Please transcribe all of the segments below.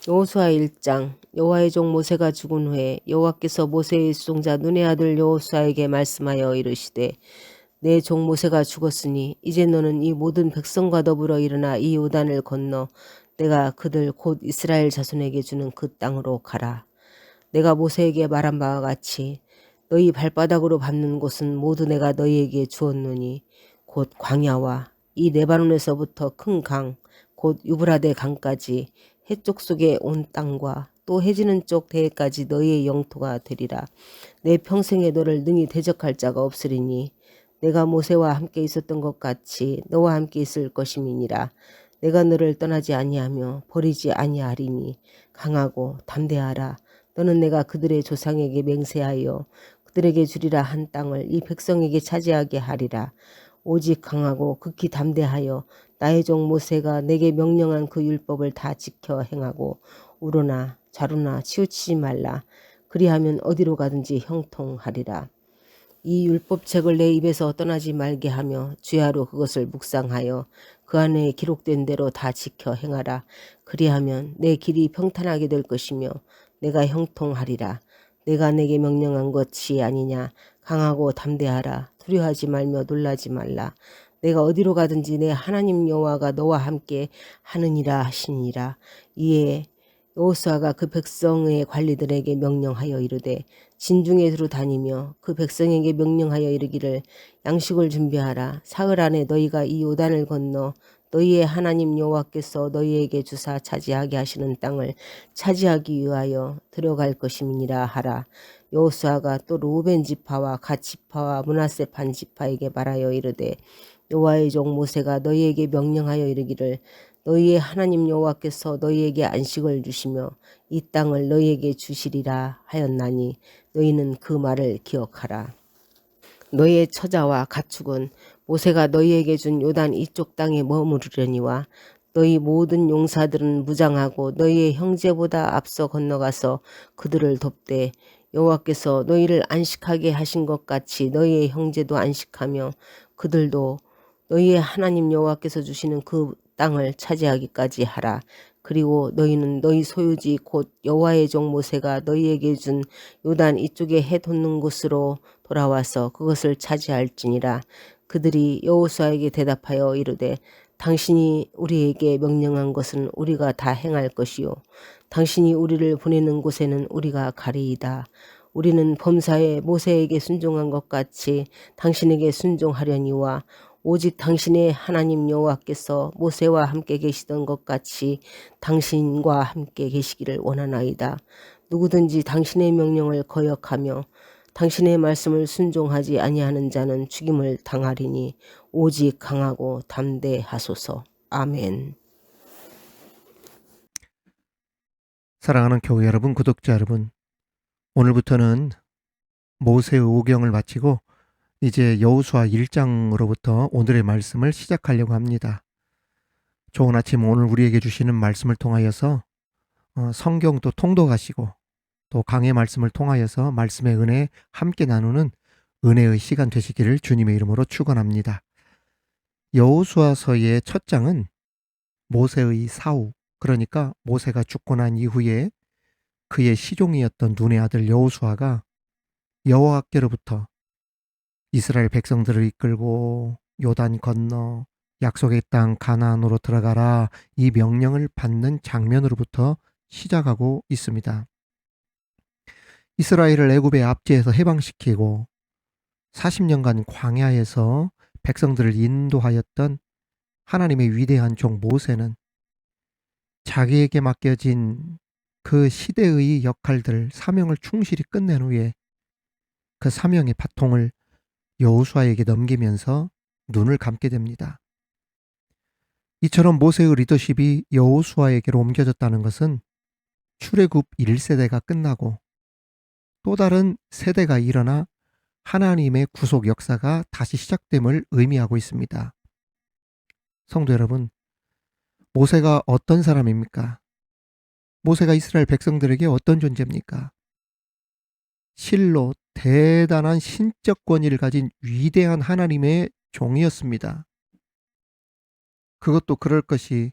여호수아 1장. 여호와의 종 모세가 죽은 후에 여호와께서 모세의 수종자 눈의 아들 여호수아에게 말씀하여 이르시되 내 종 모세가 죽었으니 이제 너는 이 모든 백성과 더불어 일어나 이 요단을 건너 내가 그들 곧 이스라엘 자손에게 주는 그 땅으로 가라. 내가 모세에게 말한 바와 같이 너희 발바닥으로 밟는 곳은 모두 내가 너희에게 주었노니 곧 광야와 이 레바논에서부터 큰 강 곧 유브라데 강까지 해쪽 속의 온 땅과 또 해지는 쪽 대해까지 너희의 영토가 되리라. 내 평생에 너를 능히 대적할 자가 없으리니 내가 모세와 함께 있었던 것 같이 너와 함께 있을 것임이니라. 내가 너를 떠나지 아니하며 버리지 아니하리니 강하고 담대하라. 너는 내가 그들의 조상에게 맹세하여 그들에게 주리라 한 땅을 이 백성에게 차지하게 하리라. 오직 강하고 극히 담대하여 나의 종 모세가 내게 명령한 그 율법을 다 지켜 행하고 우로나 좌로나 치우치지 말라. 그리하면 어디로 가든지 형통하리라. 이 율법책을 내 입에서 떠나지 말게 하며 주야로 그것을 묵상하여 그 안에 기록된 대로 다 지켜 행하라. 그리하면 내 길이 평탄하게 될 것이며 내가 형통하리라. 내가 내게 명령한 것이 아니냐. 강하고 담대하라. 두려워하지 말며 놀라지 말라. 내가 어디로 가든지 내 하나님 여호와가 너와 함께 하느니라 하시니라. 이에 여호수아가 그 백성의 관리들에게 명령하여 이르되 진중에 두루 다니며 그 백성에게 명령하여 이르기를 양식을 준비하라. 사흘 안에 너희가 이 요단을 건너 너희의 하나님 여호와께서 너희에게 주사 차지하게 하시는 땅을 차지하기 위하여 들어갈 것임이니라 하라. 여호수아가 또 루벤 지파와 갓 지파와 므낫세 반 지파에게 말하여 이르되 여호와의 종 모세가 너희에게 명령하여 이르기를 너희의 하나님 여호와께서 너희에게 안식을 주시며 이 땅을 너희에게 주시리라 하였나니 너희는 그 말을 기억하라. 너희의 처자와 가축은 모세가 너희에게 준 요단 이쪽 땅에 머무르려니와 너희 모든 용사들은 무장하고 너희의 형제보다 앞서 건너가서 그들을 돕되 여호와께서 너희를 안식하게 하신 것 같이 너희의 형제도 안식하며 그들도 너희의 하나님 여호와께서 주시는 그 땅을 차지하기까지 하라. 그리고 너희는 너희 소유지 곧 여호와의 종 모세가 너희에게 준 요단 이쪽에 해 돋는 곳으로 돌아와서 그것을 차지할지니라. 그들이 여호수아에게 대답하여 이르되 당신이 우리에게 명령한 것은 우리가 다 행할 것이요 당신이 우리를 보내는 곳에는 우리가 가리이다. 우리는 범사에 모세에게 순종한 것 같이 당신에게 순종하려니와 오직 당신의 하나님 여호와께서 모세와 함께 계시던 것 같이 당신과 함께 계시기를 원하나이다. 누구든지 당신의 명령을 거역하며 당신의 말씀을 순종하지 아니하는 자는 죽임을 당하리니 오직 강하고 담대하소서. 아멘. 사랑하는 교회 여러분, 구독자 여러분, 오늘부터는 모세의 오경을 마치고 이제 여호수아 1장으로부터 오늘의 말씀을 시작하려고 합니다. 좋은 아침, 오늘 우리에게 주시는 말씀을 통하여서 성경도 통독하시고 또 강의 말씀을 통하여서 말씀의 은혜 함께 나누는 은혜의 시간 되시기를 주님의 이름으로 축원합니다. 여호수아서의 첫 장은 모세의 사후, 그러니까 모세가 죽고 난 이후에 그의 시종이었던 눈의 아들 여호수아가 여호와께로부터 이스라엘 백성들을 이끌고 요단 건너 약속의 땅 가나안으로 들어가라, 이 명령을 받는 장면으로부터 시작하고 있습니다. 이스라엘을 애굽의 압제에서 해방시키고 40년간 광야에서 백성들을 인도하였던 하나님의 위대한 종 모세는 자기에게 맡겨진 그 시대의 역할들, 사명을 충실히 끝낸 후에 그 사명의 바통을 여호수아에게 넘기면서 눈을 감게 됩니다. 이처럼 모세의 리더십이 여호수아에게로 옮겨졌다는 것은 출애굽 1세대가 끝나고 또 다른 세대가 일어나 하나님의 구속 역사가 다시 시작됨을 의미하고 있습니다. 성도 여러분, 모세가 어떤 사람입니까? 모세가 이스라엘 백성들에게 어떤 존재입니까? 실로 대단한 신적 권위를 가진 위대한 하나님의 종이었습니다. 그것도 그럴 것이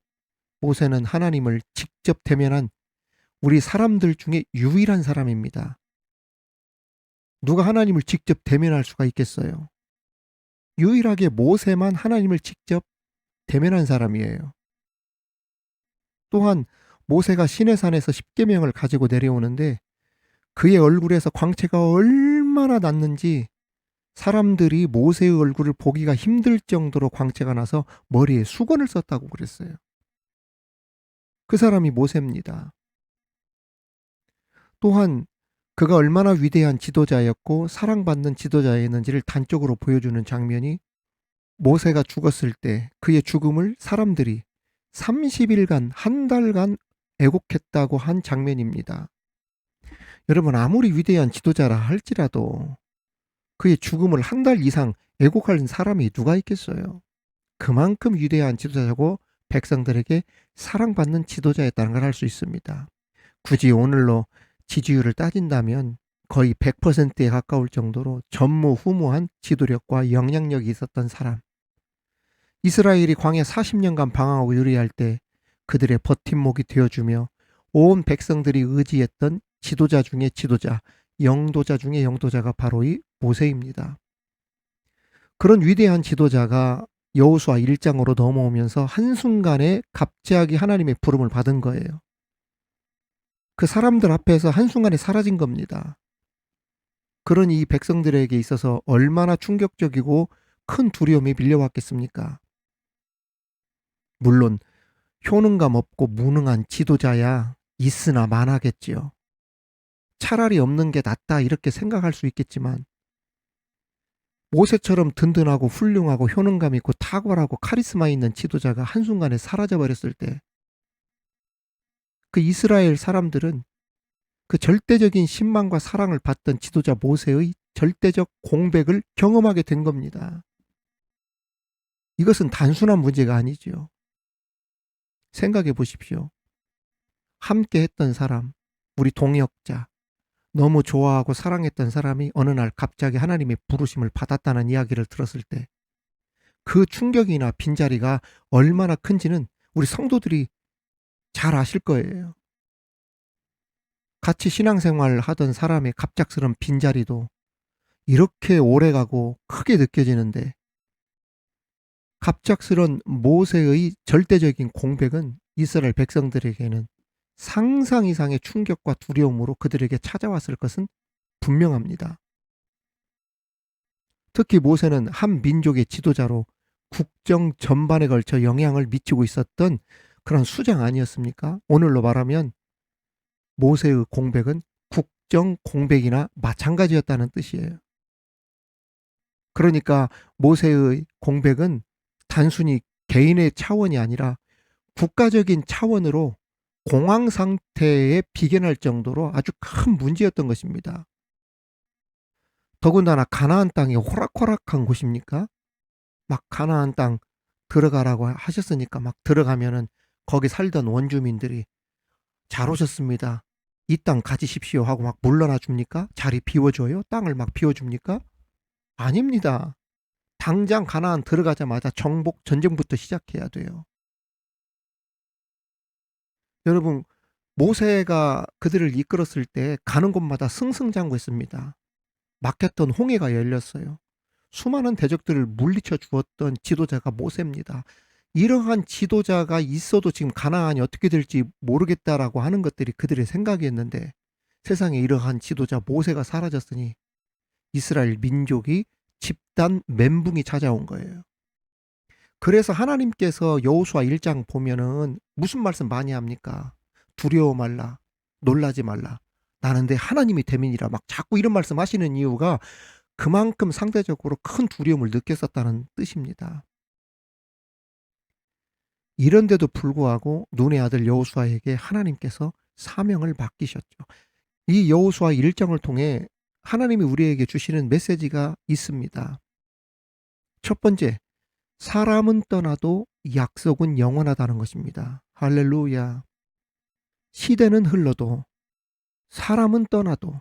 모세는 하나님을 직접 대면한 우리 사람들 중에 유일한 사람입니다. 누가 하나님을 직접 대면할 수가 있겠어요? 유일하게 모세만 하나님을 직접 대면한 사람이에요. 또한 모세가 시내산에서 십계명을 가지고 내려오는데 그의 얼굴에서 광채가 얼마나 났는지 사람들이 모세의 얼굴을 보기가 힘들 정도로 광채가 나서 머리에 수건을 썼다고 그랬어요. 그 사람이 모세입니다. 또한 그가 얼마나 위대한 지도자였고 사랑받는 지도자였는지를 단적으로 보여주는 장면이 모세가 죽었을 때 그의 죽음을 사람들이 30일간, 한 달간 애곡했다고 한 장면입니다. 여러분, 아무리 위대한 지도자라 할지라도 그의 죽음을 한 달 이상 애곡할 사람이 누가 있겠어요? 그만큼 위대한 지도자고 백성들에게 사랑받는 지도자였다는 걸 알 수 있습니다. 굳이 오늘로 지지율을 따진다면 거의 100%에 가까울 정도로 전무후무한 지도력과 영향력이 있었던 사람. 이스라엘이 광야 40년간 방황하고 유리할 때 그들의 버팀목이 되어주며 온 백성들이 의지했던 지도자 중에 지도자, 영도자 중에 영도자가 바로 이 모세입니다. 그런 위대한 지도자가 여호수아 1장으로 넘어오면서 한순간에 갑자기 하나님의 부름을 받은 거예요. 그 사람들 앞에서 한순간에 사라진 겁니다. 그런 이 백성들에게 있어서 얼마나 충격적이고 큰 두려움이 밀려왔겠습니까? 물론 효능감 없고 무능한 지도자야 있으나 마나겠지요. 차라리 없는 게 낫다 이렇게 생각할 수 있겠지만 모세처럼 든든하고 훌륭하고 효능감 있고 탁월하고 카리스마 있는 지도자가 한순간에 사라져버렸을 때 그 이스라엘 사람들은 그 절대적인 신망과 사랑을 받던 지도자 모세의 절대적 공백을 경험하게 된 겁니다. 이것은 단순한 문제가 아니죠. 생각해 보십시오. 함께 했던 사람, 우리 동역자, 너무 좋아하고 사랑했던 사람이 어느 날 갑자기 하나님의 부르심을 받았다는 이야기를 들었을 때 그 충격이나 빈자리가 얼마나 큰지는 우리 성도들이 잘 아실 거예요. 같이 신앙생활을 하던 사람의 갑작스런 빈자리도 이렇게 오래가고 크게 느껴지는데 갑작스런 모세의 절대적인 공백은 이스라엘 백성들에게는 상상 이상의 충격과 두려움으로 그들에게 찾아왔을 것은 분명합니다. 특히 모세는 한 민족의 지도자로 국정 전반에 걸쳐 영향을 미치고 있었던 그런 수장 아니었습니까? 오늘로 말하면 모세의 공백은 국정 공백이나 마찬가지였다는 뜻이에요. 그러니까 모세의 공백은 단순히 개인의 차원이 아니라 국가적인 차원으로 공황 상태에 비견할 정도로 아주 큰 문제였던 것입니다. 더군다나 가나안 땅이 호락호락한 곳입니까? 막 가나안 땅 들어가라고 하셨으니까 막 들어가면은 거기 살던 원주민들이 잘 오셨습니다. 이 땅 가지십시오 하고 막 물러나 줍니까? 자리 비워줘요? 땅을 막 비워줍니까? 아닙니다. 당장 가나안 들어가자마자 정복 전쟁부터 시작해야 돼요. 여러분, 모세가 그들을 이끌었을 때 가는 곳마다 승승장구했습니다. 막혔던 홍해가 열렸어요. 수많은 대적들을 물리쳐 주었던 지도자가 모세입니다. 이러한 지도자가 있어도 지금 가나안이 어떻게 될지 모르겠다라고 하는 것들이 그들의 생각이었는데 세상에 이러한 지도자 모세가 사라졌으니 이스라엘 민족이 집단 멘붕이 찾아온 거예요. 그래서 하나님께서 여호수아 1장 보면은 무슨 말씀 많이 합니까? 두려워 말라, 놀라지 말라. 나는 내 하나님이 대민이라 막 자꾸 이런 말씀 하시는 이유가 그만큼 상대적으로 큰 두려움을 느꼈었다는 뜻입니다. 이런데도 불구하고 눈의 아들 여호수아에게 하나님께서 사명을 맡기셨죠. 이 여호수아 1장을 통해 하나님이 우리에게 주시는 메시지가 있습니다. 첫 번째, 사람은 떠나도 약속은 영원하다는 것입니다. 할렐루야. 시대는 흘러도 사람은 떠나도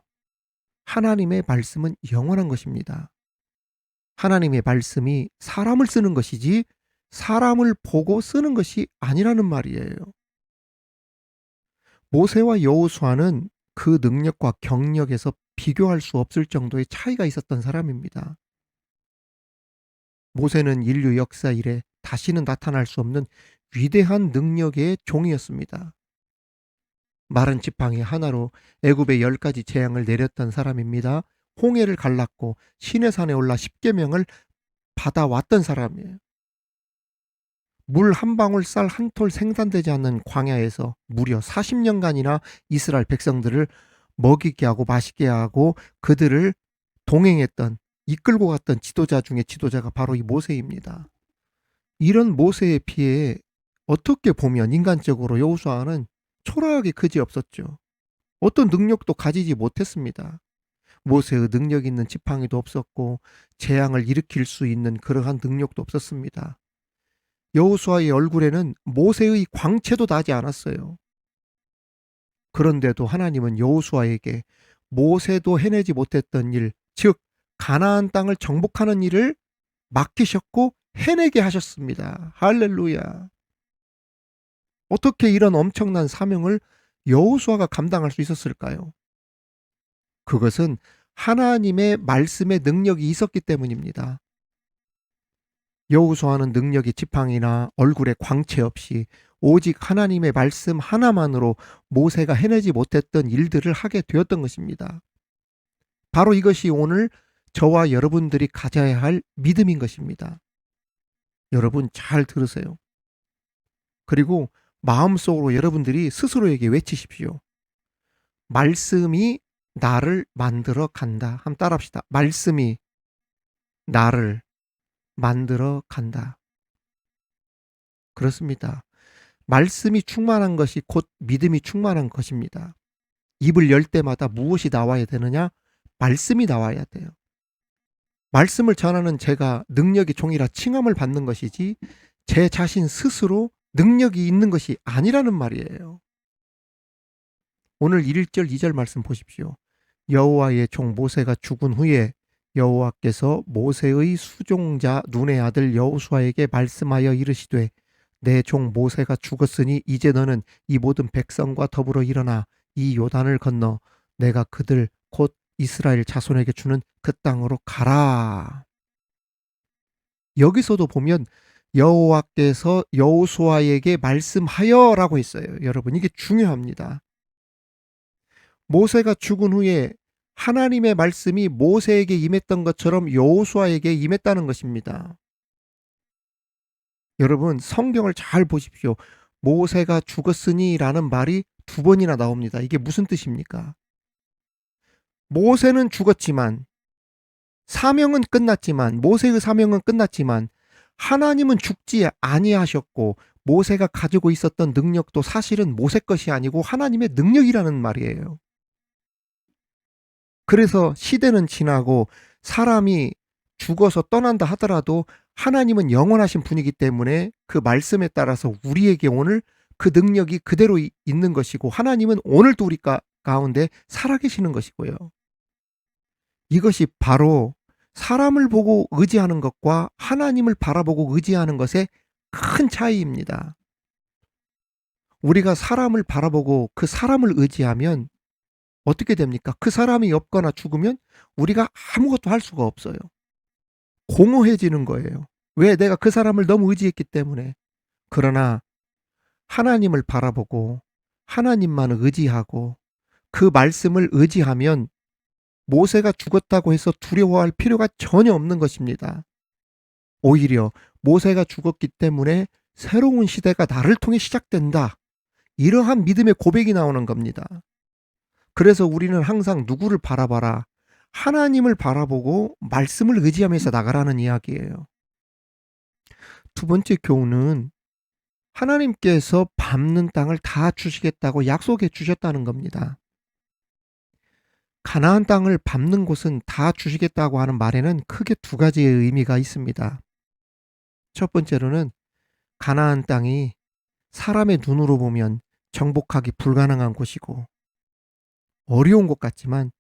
하나님의 말씀은 영원한 것입니다. 하나님의 말씀이 사람을 쓰는 것이지 사람을 보고 쓰는 것이 아니라는 말이에요. 모세와 여호수아는 그 능력과 경력에서 비교할 수 없을 정도의 차이가 있었던 사람입니다. 모세는 인류 역사 이래 다시는 나타날 수 없는 위대한 능력의 종이었습니다. 마른 지팡이 하나로 애굽에 10가지 재앙을 내렸던 사람입니다. 홍해를 갈랐고 시내산에 올라 십계명을 받아왔던 사람이에요. 물 한 방울 쌀 한 톨 생산되지 않는 광야에서 무려 40년간이나 이스라엘 백성들을 먹이게 하고 마시게 하고 그들을 동행했던, 이끌고 갔던 지도자 중에 지도자가 바로 이 모세입니다. 이런 모세에 비해 어떻게 보면 인간적으로 여호수아는 초라하게 그지없었죠. 어떤 능력도 가지지 못했습니다. 모세의 능력 있는 지팡이도 없었고 재앙을 일으킬 수 있는 그러한 능력도 없었습니다. 여호수아의 얼굴에는 모세의 광채도 나지 않았어요. 그런데도 하나님은 여호수아에게 모세도 해내지 못했던 일, 즉 가나안 땅을 정복하는 일을 맡기셨고 해내게 하셨습니다. 할렐루야. 어떻게 이런 엄청난 사명을 여호수아가 감당할 수 있었을까요? 그것은 하나님의 말씀의 능력이 있었기 때문입니다. 여호수아는 능력이 지팡이나 얼굴에 광채 없이 오직 하나님의 말씀 하나만으로 모세가 해내지 못했던 일들을 하게 되었던 것입니다. 바로 이것이 오늘 저와 여러분들이 가져야 할 믿음인 것입니다. 여러분 잘 들으세요. 그리고 마음속으로 여러분들이 스스로에게 외치십시오. 말씀이 나를 만들어 간다. 한번 따라합시다. 말씀이 나를 만들어 간다. 그렇습니다. 말씀이 충만한 것이 곧 믿음이 충만한 것입니다. 입을 열 때마다 무엇이 나와야 되느냐? 말씀이 나와야 돼요. 말씀을 전하는 제가 능력이 종이라 칭함을 받는 것이지 제 자신 스스로 능력이 있는 것이 아니라는 말이에요. 오늘 1절 2절 말씀 보십시오. 여호와의 종 모세가 죽은 후에 여호와께서 모세의 수종자 눈의 아들 여호수아에게 말씀하여 이르시되 내 종 모세가 죽었으니 이제 너는 이 모든 백성과 더불어 일어나 이 요단을 건너 내가 그들 곧 이스라엘 자손에게 주는 그 땅으로 가라. 여기서도 보면 여호와께서 여호수아에게 말씀하여라고 했어요. 여러분 이게 중요합니다. 모세가 죽은 후에 하나님의 말씀이 모세에게 임했던 것처럼 여호수아에게 임했다는 것입니다. 여러분 성경을 잘 보십시오. 모세가 죽었으니 라는 말이 2번이나 나옵니다. 이게 무슨 뜻입니까? 모세는 죽었지만 사명은 끝났지만 모세의 사명은 끝났지만 하나님은 죽지 아니하셨고 모세가 가지고 있었던 능력도 사실은 모세 것이 아니고 하나님의 능력이라는 말이에요. 그래서 시대는 지나고 사람이 죽어서 떠난다 하더라도 하나님은 영원하신 분이기 때문에 그 말씀에 따라서 우리에게 오늘 그 능력이 그대로 있는 것이고 하나님은 오늘도 우리 가운데 살아계시는 것이고요. 이것이 바로 사람을 보고 의지하는 것과 하나님을 바라보고 의지하는 것의 큰 차이입니다. 우리가 사람을 바라보고 그 사람을 의지하면 어떻게 됩니까? 그 사람이 없거나 죽으면 우리가 아무것도 할 수가 없어요. 공허해지는 거예요. 왜? 내가 그 사람을 너무 의지했기 때문에. 그러나 하나님을 바라보고 하나님만 의지하고 그 말씀을 의지하면 모세가 죽었다고 해서 두려워할 필요가 전혀 없는 것입니다. 오히려 모세가 죽었기 때문에 새로운 시대가 나를 통해 시작된다. 이러한 믿음의 고백이 나오는 겁니다. 그래서 우리는 항상 누구를 바라봐라? 하나님을 바라보고 말씀을 의지하면서 나가라는 이야기예요. 2번째 교훈은 하나님께서 밟는 땅을 다 주시겠다고 약속해 주셨다는 겁니다. 가나안 땅을 밟는 곳은 다 주시겠다고 하는 말에는 크게 2가지의 의미가 있습니다. 첫 번째로는 가나안 땅이 사람의 눈으로 보면 정복하기 불가능한 곳이고 어려운 곳 같지만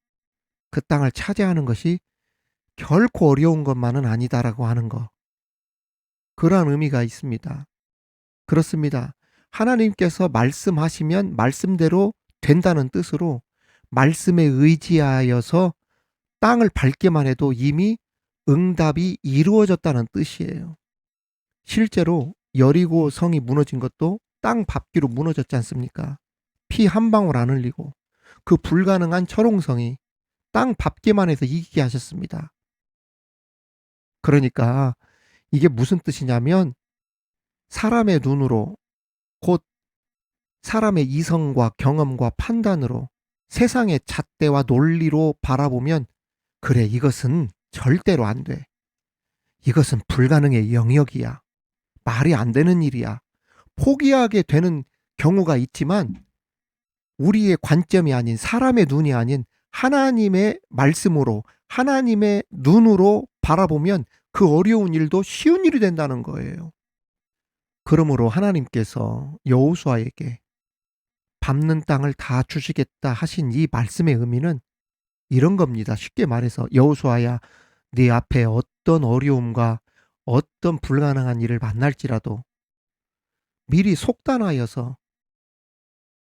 그 땅을 차지하는 것이 결코 어려운 것만은 아니다라고 하는 것. 그러한 의미가 있습니다. 그렇습니다. 하나님께서 말씀하시면 말씀대로 된다는 뜻으로 말씀에 의지하여서 땅을 밟기만 해도 이미 응답이 이루어졌다는 뜻이에요. 실제로 여리고 성이 무너진 것도 땅 밟기로 무너졌지 않습니까? 피 한 방울 안 흘리고 그 불가능한 철옹성이 땅 밟기만 해서 이기게 하셨습니다. 그러니까 이게 무슨 뜻이냐면 사람의 눈으로, 곧 사람의 이성과 경험과 판단으로, 세상의 잣대와 논리로 바라보면 그래, 이것은 절대로 안 돼. 이것은 불가능의 영역이야. 말이 안 되는 일이야. 포기하게 되는 경우가 있지만 우리의 관점이 아닌, 사람의 눈이 아닌 하나님의 말씀으로, 하나님의 눈으로 바라보면 그 어려운 일도 쉬운 일이 된다는 거예요. 그러므로 하나님께서 여호수아에게 밟는 땅을 다 주시겠다 하신 이 말씀의 의미는 이런 겁니다. 쉽게 말해서, 여호수아야, 네 앞에 어떤 어려움과 어떤 불가능한 일을 만날지라도 미리 속단하여서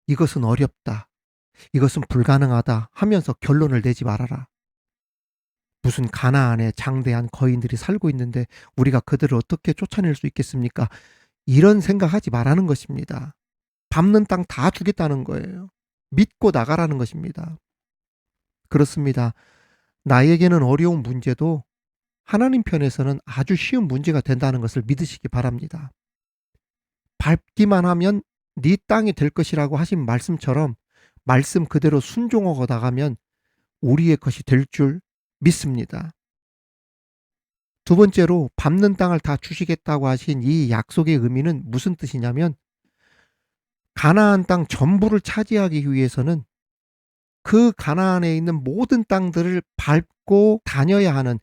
이것은 어렵다, 이것은 불가능하다 하면서 결론을 내지 말아라. 무슨 가나안에 장대한 거인들이 살고 있는데 우리가 그들을 어떻게 쫓아낼 수 있겠습니까? 이런 생각하지 말라는 것입니다. 밟는 땅 다 주겠다는 거예요. 믿고 나가라는 것입니다. 그렇습니다. 나에게는 어려운 문제도 하나님 편에서는 아주 쉬운 문제가 된다는 것을 믿으시기 바랍니다. 밟기만 하면 네 땅이 될 것이라고 하신 말씀처럼 말씀 그대로 순종하고 나가면 우리의 것이 될 줄 믿습니다. 두 번째로, 밟는 땅을 다 주시겠다고 하신 이 약속의 의미는 무슨 뜻이냐면, 가나안 땅 전부를 차지하기 위해서는 그 가나안에 있는 모든 땅들을 밟고 다녀야 하는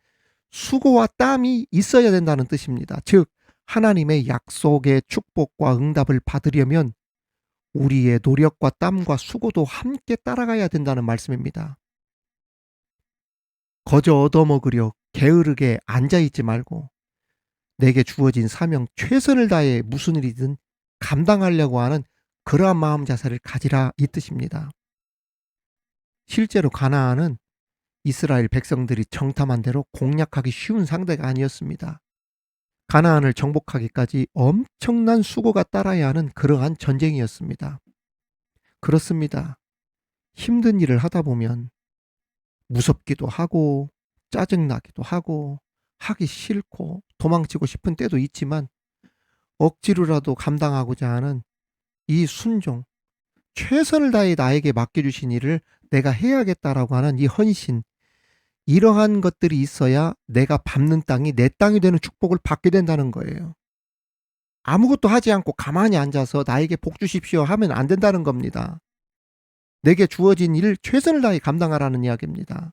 수고와 땀이 있어야 된다는 뜻입니다. 즉, 하나님의 약속의 축복과 응답을 받으려면 우리의 노력과 땀과 수고도 함께 따라가야 된다는 말씀입니다. 거저 얻어먹으려 게으르게 앉아있지 말고 내게 주어진 사명 최선을 다해 무슨 일이든 감당하려고 하는 그러한 마음 자세를 가지라, 이 뜻입니다. 실제로 가나안은 이스라엘 백성들이 정탐한 대로 공략하기 쉬운 상대가 아니었습니다. 가나안을 정복하기까지 엄청난 수고가 따라야 하는 그러한 전쟁이었습니다. 그렇습니다. 힘든 일을 하다 보면 무섭기도 하고 짜증나기도 하고 하기 싫고 도망치고 싶은 때도 있지만 억지로라도 감당하고자 하는 이 순종, 최선을 다해 나에게 맡겨주신 일을 내가 해야겠다라고 하는 이 헌신, 이러한 것들이 있어야 내가 밟는 땅이 내 땅이 되는 축복을 받게 된다는 거예요. 아무것도 하지 않고 가만히 앉아서 나에게 복 주십시오 하면 안 된다는 겁니다. 내게 주어진 일을 최선을 다해 감당하라는 이야기입니다.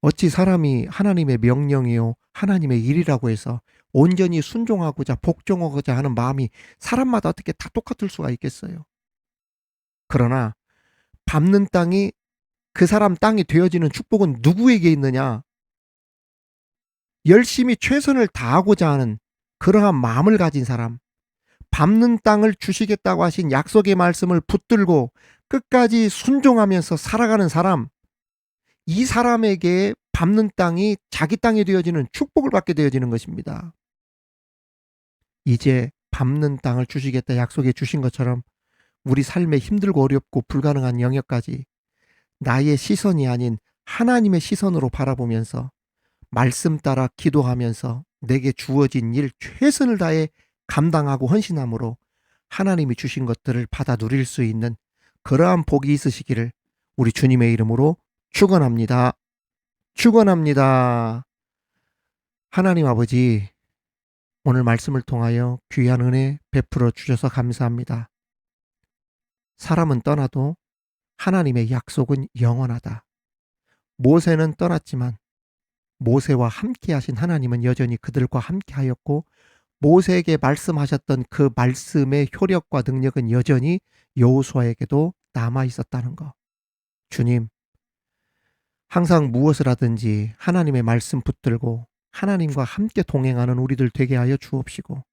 어찌 사람이 하나님의 명령이요 하나님의 일이라고 해서 온전히 순종하고자 복종하고자 하는 마음이 사람마다 어떻게 다 똑같을 수가 있겠어요. 그러나 밟는 땅이 그 사람 땅이 되어지는 축복은 누구에게 있느냐? 열심히 최선을 다하고자 하는 그러한 마음을 가진 사람, 밟는 땅을 주시겠다고 하신 약속의 말씀을 붙들고 끝까지 순종하면서 살아가는 사람, 이 사람에게 밟는 땅이 자기 땅이 되어지는 축복을 받게 되어지는 것입니다. 이제 밟는 땅을 주시겠다 약속해 주신 것처럼 우리 삶에 힘들고 어렵고 불가능한 영역까지 나의 시선이 아닌 하나님의 시선으로 바라보면서 말씀 따라 기도하면서 내게 주어진 일 최선을 다해 감당하고 헌신함으로 하나님이 주신 것들을 받아 누릴 수 있는 그러한 복이 있으시기를 우리 주님의 이름으로 축원합니다. 축원합니다. 하나님 아버지, 오늘 말씀을 통하여 귀한 은혜 베풀어 주셔서 감사합니다. 사람은 떠나도 하나님의 약속은 영원하다. 모세는 떠났지만 모세와 함께 하신 하나님은 여전히 그들과 함께 하였고, 모세에게 말씀하셨던 그 말씀의 효력과 능력은 여전히 여호수아에게도 남아 있었다는 것. 주님, 항상 무엇을 하든지 하나님의 말씀 붙들고 하나님과 함께 동행하는 우리들 되게 하여 주옵시고,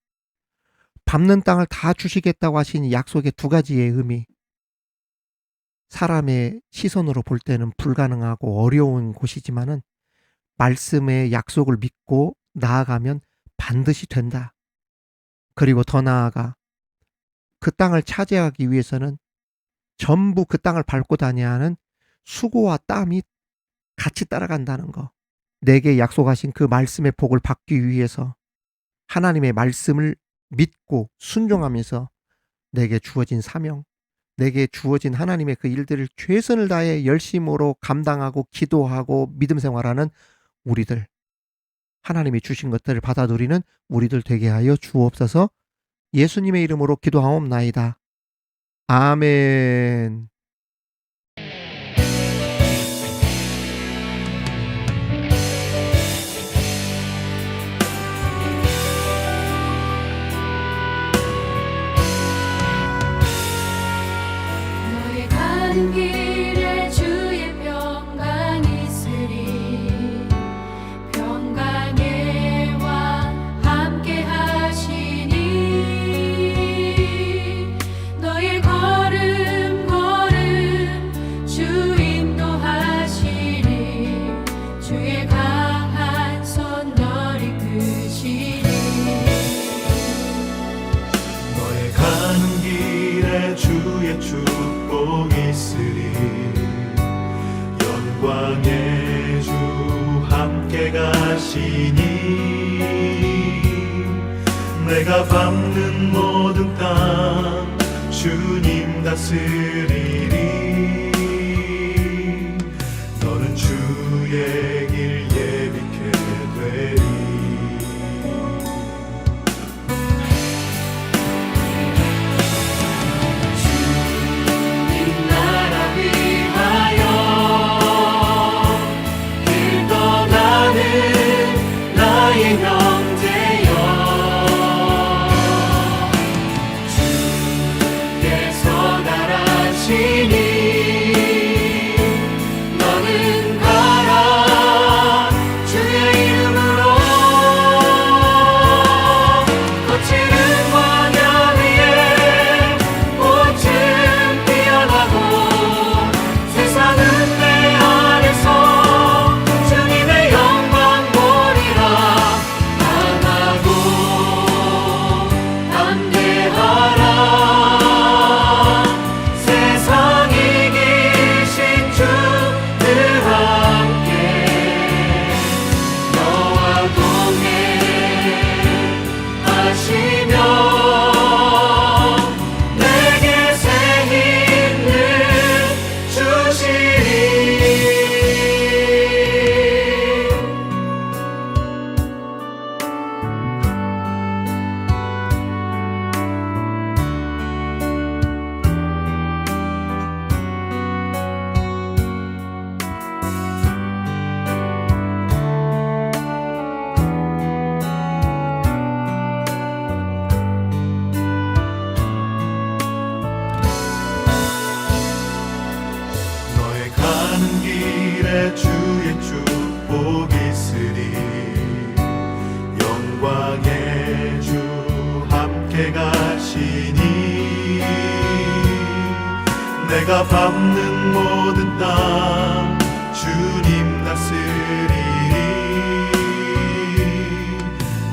밟는 땅을 다 주시겠다고 하신 이 약속의 두 가지의 의미. 사람의 시선으로 볼 때는 불가능하고 어려운 곳이지만은 말씀의 약속을 믿고 나아가면 반드시 된다. 그리고 더 나아가 그 땅을 차지하기 위해서는 전부 그 땅을 밟고 다녀야 하는 수고와 땀이 같이 따라간다는 거. 내게 약속하신 그 말씀의 복을 받기 위해서 하나님의 말씀을 믿고 순종하면서 내게 주어진 사명, 내게 주어진 하나님의 그 일들을 최선을 다해 열심으로 감당하고 기도하고 믿음 생활하는 우리들, 하나님이 주신 것들을 받아 누리는 우리들 되게 하여 주옵소서. 예수님의 이름으로 기도하옵나이다. 아멘. 너의 가는 길에 주의 평강 있으리. 평강의 왕 함께 하시니. 너의 걸음 걸음 주 인도하시니. 주의 강한 손 널 이끄시니. 너의 가는 길에 주의 축복 있으리. 영광의 주 함께 가시니. 내가 밟는 모든 땅 주님 다스리리. 너는 주의 길 예비케 되리. 주님 나라 위하여 길 떠나는 나의 형제여. 주께서 나라시니. 너는 가라 주의 이름으로. 거칠은 광야 위에 꽃은 피어나고. 세상은 내 안에서 주님의 영광 보리라. 강하고 담대하라. 세상 이기신 주들 함께 너와 동행하시며 내게 새 힘을 주시리. 너의 가는 길에 주의 축복 있으리. 영광의 주 함께 가시니. 내가 밟는 모든 땅 주님 다스리리.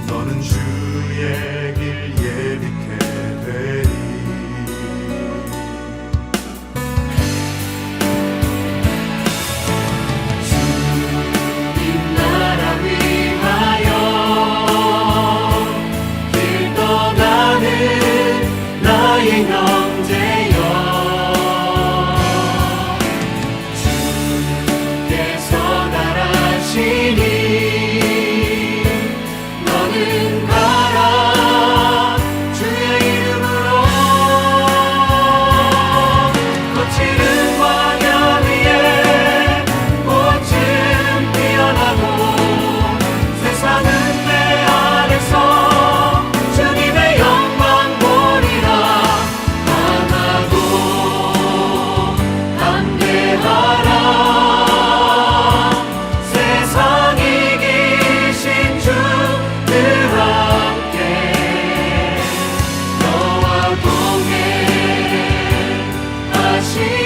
너는 주의 길 예비케 되리. 주님 나라 위하여 길 떠나는 나의 형제여. 주께서 나라 하시며